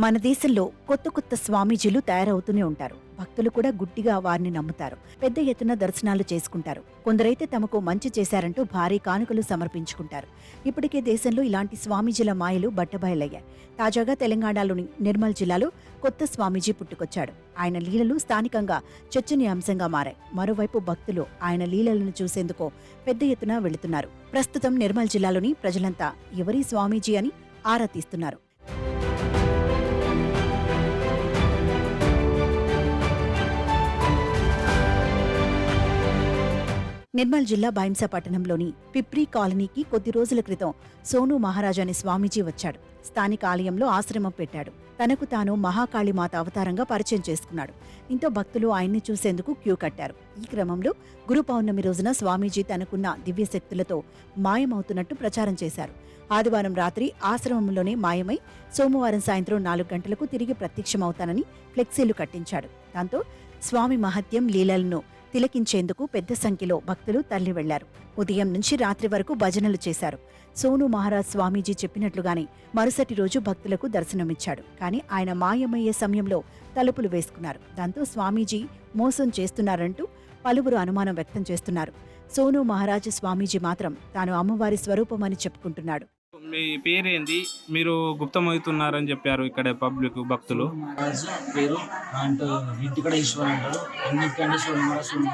మన దేశంలో కొత్త కొత్త స్వామీజీలు తయారవుతూనే ఉంటారు. భక్తులు కూడా గుడ్డిగా వారిని నమ్ముతారు. పెద్ద ఎత్తున దర్శనాలు చేసుకుంటారు. కొందరైతే తమకు మంచి చేశారంటూ భారీ కానుకలు సమర్పించుకుంటారు. ఇప్పటికే దేశంలో ఇలాంటి స్వామీజీల మాయలు బట్టబయలయ్యాయి. తాజాగా తెలంగాణలోని నిర్మల్ జిల్లాలో కొత్త స్వామీజీ పుట్టుకొచ్చాడు. ఆయన లీలలు స్థానికంగా చర్చనీయాంశంగా మారాయి. మరోవైపు భక్తులు ఆయన లీలలను చూసేందుకు పెద్ద ఎత్తున వెళుతున్నారు. ప్రస్తుతం నిర్మల్ జిల్లాలోని ప్రజలంతా ఎవరీ స్వామీజీ అని ఆరా తీస్తున్నారు. నిర్మల్ జిల్లా బైంసా పట్టణంలోని పిప్రి కాలనీకి కొద్ది రోజుల క్రితం సోను మహారాజ్ అనే స్వామీజీ వచ్చాడు. స్థానిక ఆలయంలో ఆశ్రమం పెట్టాడు. తనకు తాను మహాకాళీమాత అవతారంగా పరిచయం చేసుకున్నాడు. దీంతో భక్తులు ఆయన్ని చూసేందుకు క్యూ కట్టారు. ఈ క్రమంలో గురు పౌర్ణమి రోజున స్వామీజీ తనకున్న దివ్యశక్తులతో మాయమవుతున్నట్టు ప్రచారం చేశారు. ఆదివారం రాత్రి ఆశ్రమంలోనే మాయమై సోమవారం సాయంత్రం 4 గంటలకు తిరిగి ప్రత్యక్షమవుతానని ఫ్లెక్సీలు కట్టించాడు. దాంతో స్వామి మహత్యం లీలలను తిలకించేందుకు పెద్ద సంఖ్యలో భక్తులు తరలి వెళ్లారు. ఉదయం నుంచి రాత్రి వరకు భజనలు చేశారు. సోను మహారాజ్ స్వామీజీ చెప్పినట్లుగానే మరుసటి రోజు భక్తులకు దర్శనమిచ్చాడు. కానీ ఆయన మాయమయ్యే సమయంలో తలుపులు వేసుకున్నారు. దాంతో స్వామీజీ మోసం చేస్తున్నారంటూ పలువురు అనుమానం వ్యక్తం చేస్తున్నారు. సోను మహారాజ్ స్వామీజీ మాత్రం తాను అమ్మవారి స్వరూపమని చెప్పుకుంటున్నాడు. మీ పేరేంది? మీరు గుప్తమవుతున్నారని చెప్పారు ఇక్కడ పబ్లిక్ భక్తులు. మహారాజు పేరు అంటూ ఇంటికడ ఈశ్వర్ అంటారు. అన్నిటికంటే సోమవారం.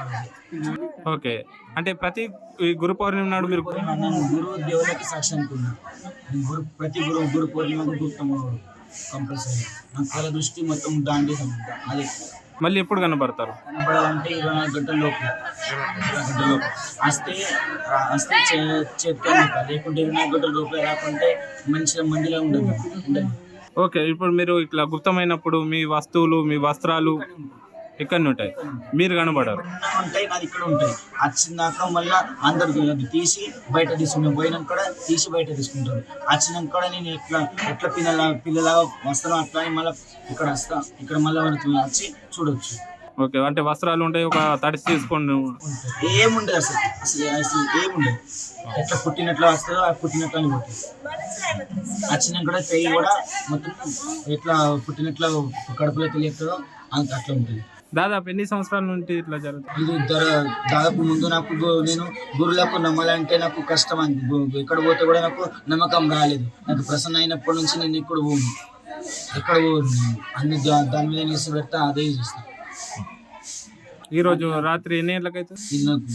ఓకే, అంటే ప్రతి ఈ గురు పౌర్ణమి నాడు మీరు నేను గురువు దేవులకి సాక్షి అనుకున్నాను. ప్రతి గురు పౌర్ణిమకు గుప్తమవుడు కంపల్సరీ. నాకు కళ దృష్టి మొత్తం దాండి అది మళ్ళీ ఎప్పుడు కనబడతారు? కనబడాలంటే 24 గంటల లోపు వస్తే చెప్తే లేకుంటే 24 గంటల లోపే రాకుంటే మంచిగా మందిలో ఉండదు. ఓకే, ఇప్పుడు మీరు ఇట్లా గుప్తమైనప్పుడు మీ వస్తువులు మీ వస్త్రాలు ఎక్కడనే ఉంటాయి, మీరు కనబడరు. ఉంటాయి, నాది ఇక్కడ ఉంటాయి. వచ్చినాక మళ్ళీ అందరికి అది తీసి బయట తీసుకుంటాం. పోయినాక కూడా తీసి బయట తీసుకుంటారు. వచ్చినాక కూడా నేను ఎట్లా పిల్లలాగా వస్తాను అట్లా మళ్ళీ ఇక్కడ వస్తా. ఇక్కడ మళ్ళీ వచ్చి చూడొచ్చు. ఓకే, అంటే వస్త్రాలు ఉంటాయి, ఒక తడిసి తీసుకోండి. ఏముండదు అసలు ఏముండదు. ఎట్లా పుట్టినట్లు వస్తుందో ఆ పుట్టినట్లు అని పోతుంది. వచ్చినాక కూడా చెయ్యి కూడా మొత్తం ఎట్లా పుట్టినట్లు కడుపులో తెలియతుందో అట్లా ఉంటుంది. దాదాపు ఎన్ని సంవత్సరాల నుండి ఇట్లా జరుగుతుంది? ఇది దాదాపు ముందు నాకు నేను గురువులకు నమ్మాలంటే నాకు కష్టం అయింది. ఎక్కడ పోతే కూడా నాకు నమ్మకం రాలేదు. నాకు ప్రసన్న అయినప్పటి నుంచి నేను ఎక్కడ అన్ని దాని మీద నిలిచి పెడతా, అదే చేస్తాను. ఈ రోజు రాత్రి ఎన్ని గంటలకైతే? ఇది నాకు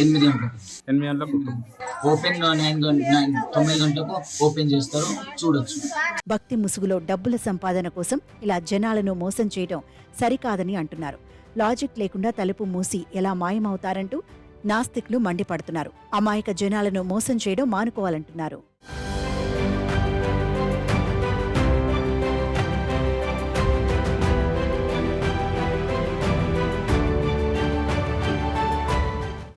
8 గంటలకు. 8 గంటలకు ఓపెన్ 9 గంటలకు ఓపెన్ చేస్తారు, చూడొచ్చు. భక్తి ముసుగులో డబ్బుల సంపాదన కోసం ఇలా జనాలను మోసం చేయడం సరికాదని అంటున్నారు. లాజిక్ లేకుండా తలుపు మూసి ఎలా మాయమవుతారంటూ నాస్తికులు మండిపడుతున్నారు. అమాయక జనాలను మోసం చేయడం మానుకోవాలంటున్నారు.